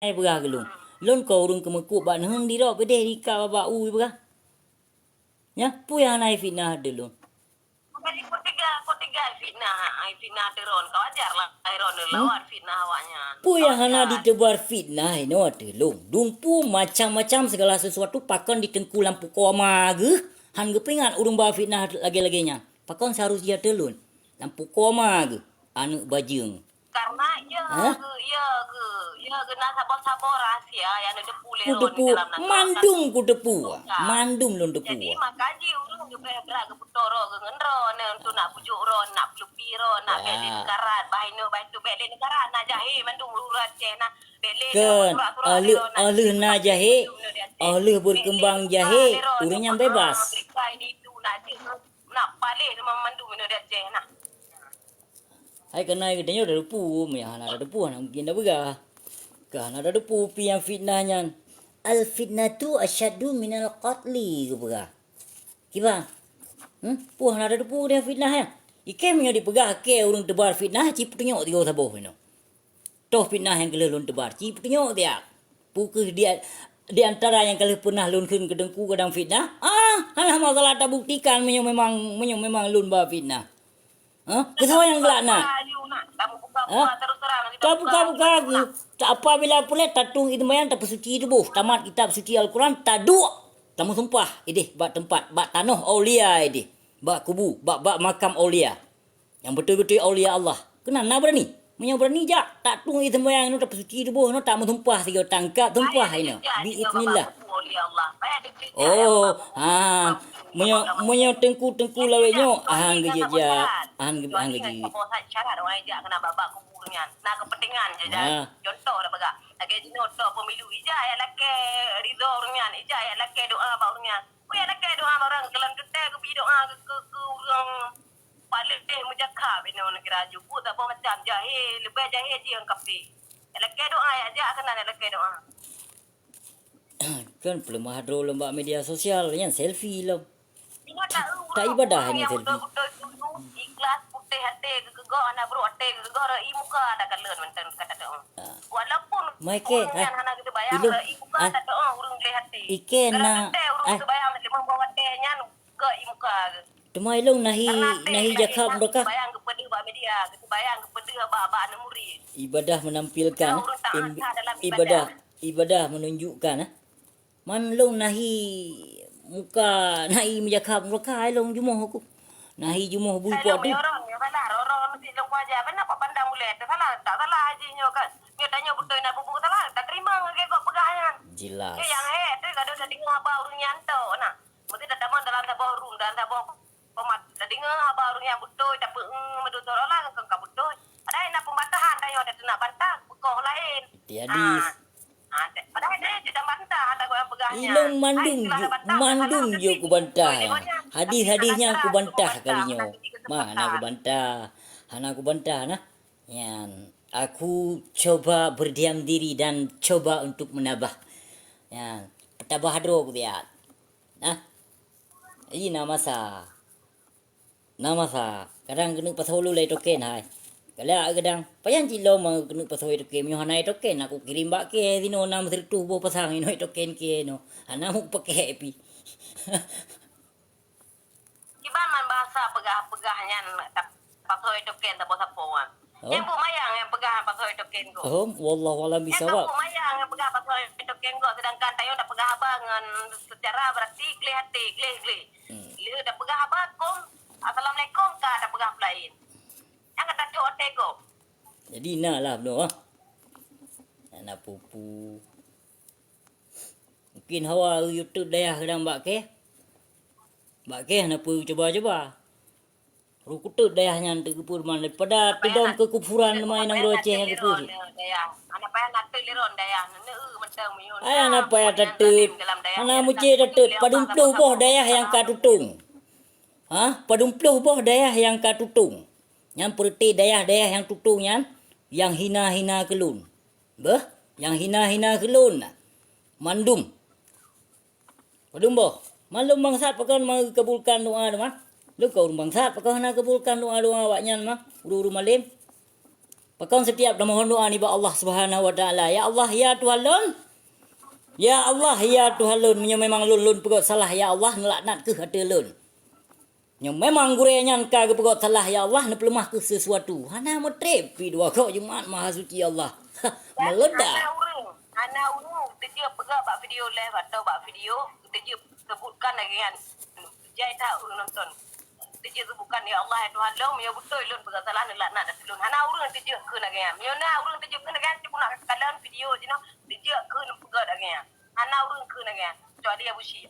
ai berah gelung. Lon kau urung kemekuk bak neheng di ro pedeh di ka bak u berah. Ya, pu yang naik fitnah dulu. Jadi kutiga fitnah teron kau ajar lah teron lawan fitnah awaknya. Pu yang hana ditebar fitnah no telung. Dumpu macam-macam segala sesuatu pakon ditengku lampu koma ge. Han gepingan urung ba fitnah lagi-laginya. Pakon seharusnya telun. Lampu koma ge. Anu bajeng. Karena ya kena sabar rahasia yang ada depu Ku leron depu di dalam nangkau. mandum ku depu. Mandum lon depu. Jadi makaji urung ge berak ke putoro ge ngendro untuk nak pujuk ron, nak pelupi ron, nak beli negara, bahino bantu beli negara nak jahe mandung urat cena beli Kan alih na jahe, alih berkembang jahe, urang bebas. Nak balik mandung dia cena. Hai kena gedenya udah depu, ya ada depu nak mungkin dah berah. Kan ada depu pi yang fitnahnya. Al fitnatu asyaddu minal qatli ke berah. Kiba? Puah ada depu dia fitnah ya. Ikem yang dipegah ke urang tebar fitnah cip tengok tiga saboh no. Toh fitnah yang keleh lun tebar cip tengok dia. Pukul dia di antara yang keleh pernah lun kun kedengku kadang fitnah. Halah masalah tak buktikan memang lun ba fitnah. Kesawa yang gelak nak. Buka. Apabila pula tatung itu mayan tak suci itu boh. Tamat kitab suci Al-Quran taduk. Tamu sumpah idih bak tempat bak tanah aulia idih. Bak kubu, bak makam aulia. Yang betul-betul aulia Allah. Kenapa berani? Menyo berani jak. Tak tung itu mayan nu tak suci itu boh no tak sumpah tiga tangkap sumpah ini. Biidznillah. Oh, menyo tengku lawenyo gejeja. Geje. Syarat orang ejak kena babak kuburnya. Nah kepentingan je. Contoh dah bagak. Lagi contoh pemilu ijak ya laki ridho orangnya. Ijak ya laki doa ba orangnya. Oh ya laki doa orang kelam ketek ke doa ke orang paling mujakab ini orang kira jubu tak apa macam jahil. Lebih jahil je yang kapi. Ya laki doa ya ajak kena ya laki doa. Kan belum ada lembak media sosial yang selfie lah. Tak ibadah ini selfie. Ikhlas putih hati gegok anak bro hati gegok i muka ada kalen menten kata tu. Walaupun Maike hana kita bayang i muka ada tu urung le hati. Ike na urung tu bayang lima bawa hatinya ke i muka. Demai long nahi jakab mereka. Bayang kepada ba media, kita bayang kepada ba anak murid. Ibadah menampilkan ibadah menunjukkan man long nahi muka nahi menjakab mereka long jumoh aku. Nahi jumoh bui pot tu. Orang mesti long wajah benar apa pandang mulai. Tak salah hajinya kan. Dia tanya betul nak buku salah, tak terima ke kok pegangan. Jelas. Yang tu kada dah dengar apa urungnya ento nah. Mesti dah dalam sebuah room dan sebuah pemat. Dah dengar apa urungnya betul tapi medut orang kan betul. Ada nak pembatahan dah yo nak bantah bukoh lain. Tiadi. Padahal dia tidak bantah ada yang pegahnya. Ilong mandung je ku bantah. Hadis-hadisnya aku bantah kalinya. Mana aku bantah nah. Yan, aku coba berdiam diri dan coba untuk menabah. Yan, tabah hadro aku lihat. Nah. Ini nama sa. Kadang kena pasolu lai token hai. Kadang payan cilo mau kena pasoi token mi hanai token aku kirim bak ke dino nam sertu bo pasang ino token ke no. Ana mu pakai pi. Iban man bahasa pegah-pegahnya pasoi token tak bosa poan. Yang bu mayang yang pegah pasoi token go. Oh, wallahu alam bisawab. Yang bu mayang yang pegah pasoi token go sedangkan tayo dah pegah abangan secara berarti klih hati klih. Dia dah pegah abakum. Assalamualaikum ka dah pegah lain. Yang kata tu otego. Jadi nak lah bro. Nak pupu. Mungkin hawa YouTube daya kadang bak ke. Bak ke nak pu coba. Rukutut dayahnya untuk kepur mana daripada tudong kekufuran main nang roceh yang kepur. Anak payah nak liron dayah. Macam miun. Anak payah tetut. Anak muci tetut. Padumpluh boh dayah yang katutung. Padumpluh boh dayah yang katutung. Yang perti dayah-dayah yang tutung yang hina-hina kelun. Yang hina-hina kelun. Mandum. Padum boh. Malum bangsat pakai mengkabulkan doa mah. Lu kau bangsat pakai nak kabulkan doa awaknya mah. Uru malim. Pakon setiap dah mohon doa ni ba Allah Subhanahu Wa Taala. Ya Allah, ya Tuhan lun. Ya Allah, ya Tuhan lun. Nya memang lun pegot salah ya Allah ngelaknat ke hati lun. Nya memang gurenya ka ke pegot salah ya Allah ne pelemah ke sesuatu. Hana metrep pi dua kau Jumaat Maha Suci Allah. Meledak. Ana urung dia pegak bak video live atau bak video dia sebutkan lagi kan. Jai tak urung nonton. Dia sebutkan ya Allah ya Tuhan lo ya betul lun pegat salah ne laknat dah lun. Hana urung dia ke lagi kan. Yo na urung dia ke lagi kan cuma nak kalan video je no. Dia ke ne pegat lagi kan. Hana urung ke lagi kan. Kecuali Abu Syih.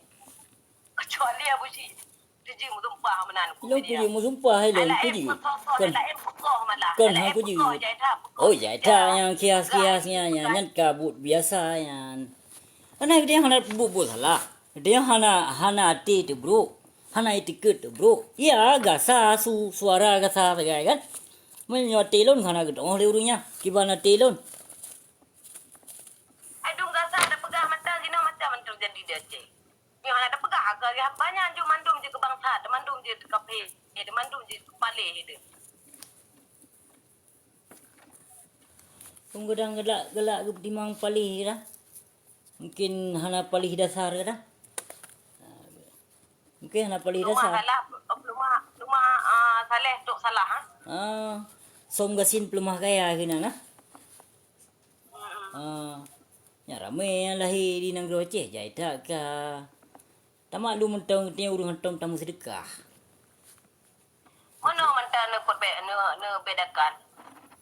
Kecuali Abu Syih. Dia musumpah menan. Lo puji musumpah hai lun puji. Kan ha puji. Oh ya ta yang kias-kiasnya yang kabut biasa yang. Ana dia hana bubu salah. Dia hana ati tu bro. Hana etiket tu bro. Ya gasa suara gasa sagai kan. Menyo telon hana gedong le urunya. Kibana telon. Aduh gasa ada pegah mata zino macam mantum jadi dia cek. Yang ada pegah agak ya banyak je mandum je ke bangsa, mandum je ke kafe, mandum je ke paleh itu. Tunggu gelak ke timang palih dah. Mungkin hana palih dasar dah. Mungkin hana palih dasar. Lumah saleh tok salah ha. Som gasin pelumah kaya kena nah. Ya ramai yang lahir di negara Aceh jai tak ka. Tamak lu mentang dia urang hentom tamu sedekah. Mana mentang ne bedakan.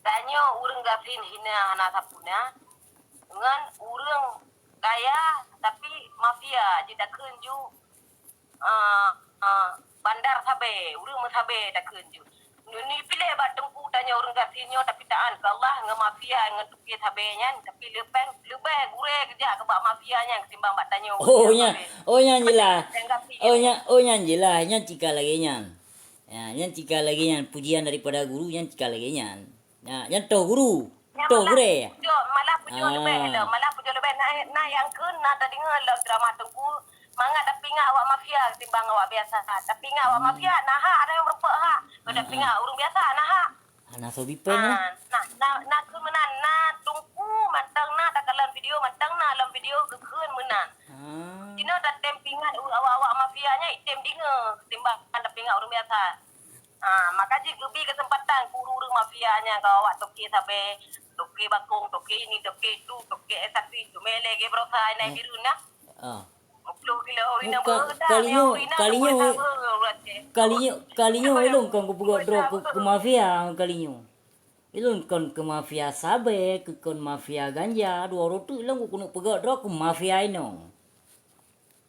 Tanya urang gafin hina hana sapuna dengan urang kaya tapi mafia je dak kenju bandar sabe urang sabe dak kenju. Ni pilih bat tengku tanya urang gafinyo tapi taan ke Allah dengan mafia dengan tuki sabe nya tapi lebih gure kerja ke bak mafia nya ketimbang bat tanya. Oh nya jelas. Oh nya jelas nya cika lagi nya. Ya, yang cika lagi yang pujian daripada guru yang cika lagi yang. Ya, yang toh guru. Toh gure. Malah pujo lebih dah. Malah pujo lebih nak yang kena tadi ngala drama tengku. Mangat tapi ngak awak mafia timbang awak biasa. Tapi ngak awak mafia nah ada yang berpek ha. Pada pingak urang biasa nah. Ana so bipeng lah. Nah ke menan nah tungku mantang nah takalan video mantang nah dalam video kekeun menan. Dina dah tempingan awak-awak mafianya item dinga timbang ada pingak urang biasa. Maka jika gebi kesempatan urang mafianya kau awak toki sampai toki bakung, toki ini, toki itu, toki sapi, mele ke berosa naik biru nah. 10 kilo urina kalinya ilung kan ku pegot drop ke mafia kalinya. Ilung kon ke mafia sabe, ke kon mafia ganja, dua rotu ilung ku kena pegot drop ke mafia ino.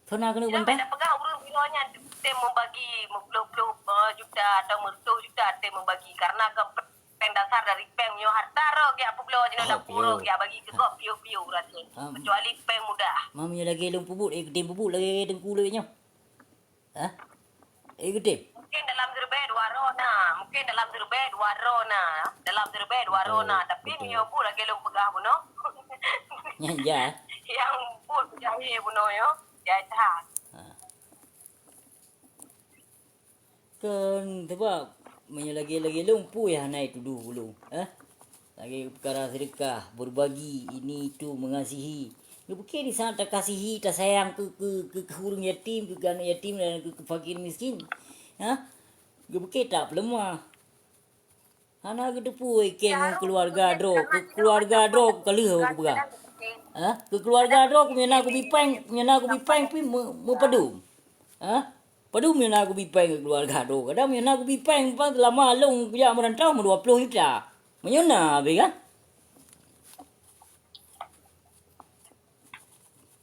Pernah kena bantah? Dah pegang urang bironya tem membagi 50 juta atau 100 juta tem membagi karena ke pen dasar dari pem yo harta ro ke apa pula jino dah puro ke bagi ke kok piu-piu rasa. Kecuali pem mudah. Mamnya lagi ilung pubut, gede pubut lagi dengku lagi nya. Gede. Mungkin dalam zerbed warona, mungkin dalam zerbed warona, dalam zerbed warona tapi mio bu lagi ilung pegah buno. Ya. Yang bu jahe buno yo, jahe tak. Kan sebab lagi lumpuh ya naik tu dulu. Lagi perkara sedekah, berbagi, ini itu mengasihi. Dia bukan di sana tak kasihi, tak sayang ke hurung yatim, ke anak yatim dan ke fakir miskin. Dia bukan tak pelemah. Hana ke depu ikem keluarga keluarga dro kalih aku pegang. Ke keluarga dro aku nyana aku bipeng pi mepadu. Padu mina aku bipeng ke keluarga do. Kadang mina aku bipeng pas lama long punya merantau 20 juta. Menyona be kan?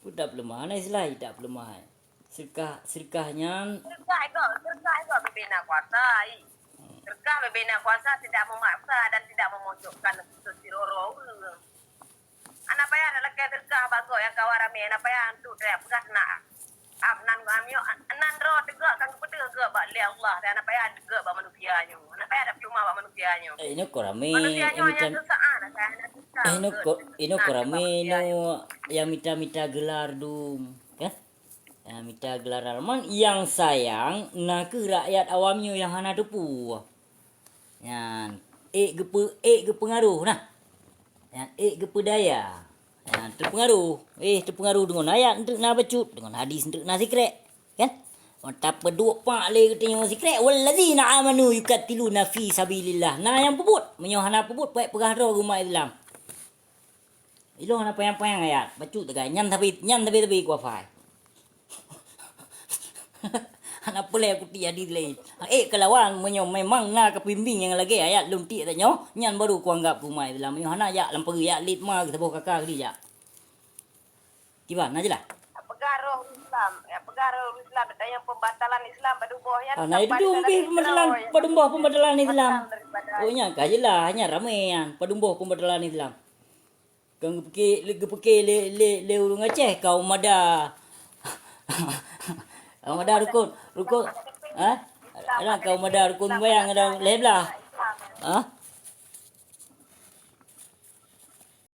Udah lemah nah istilah tak lemah. Serkahnya Serkah berbina kuasa. Serkah berbina kuasa tidak memaksa dan tidak memojokkan siroro. Anak payah adalah kayak serkah bago yang kawarame anak payah untuk dia pegas nak. Nan kami nan ro tegak kan kepada ke bak li Allah dan apa ya tegak bak manusianya. Apa ya ada cuma bak manusianya. Ini korame macam ini korame no yang mita gelar dum ya. Yang mita gelar alman yang sayang nak ke rakyat awamnya yang hana depu. Yan Pengaruh nah. Kepedaya. Terpengaruh dengan ayat untuk nak bacut, dengan hadis untuk nak zikir. Kan? Mata peduk pak le katanya zikir. Wallazina amanu yukatiluna fi sabilillah. Nah yang pebut, menyohana pebut pakai pergahra rumah Islam. Ilo hana payang-payang ayat, bacut tegak nyan tapi kuafai. Hana pulai aku ti hadis lain. Kelawan memang na kepimbing yang lagi ayat lum ti tanya, nyan baru ku anggap rumah Islam. Hana ya lampari ya litma ke sebuah kakak dia. Gimana aja lah. Pengaruh Islam, ada yang pembatalan Islam baduboh ya. Nah itu pembatalan Islam. Oh nya kajelah hanya ramaian padumboh pembatalan Islam. Kang peke le urung Aceh kau mada. Kau mada rukun. Ha? Ada kau mada rukun bayang ada leblah. Ha?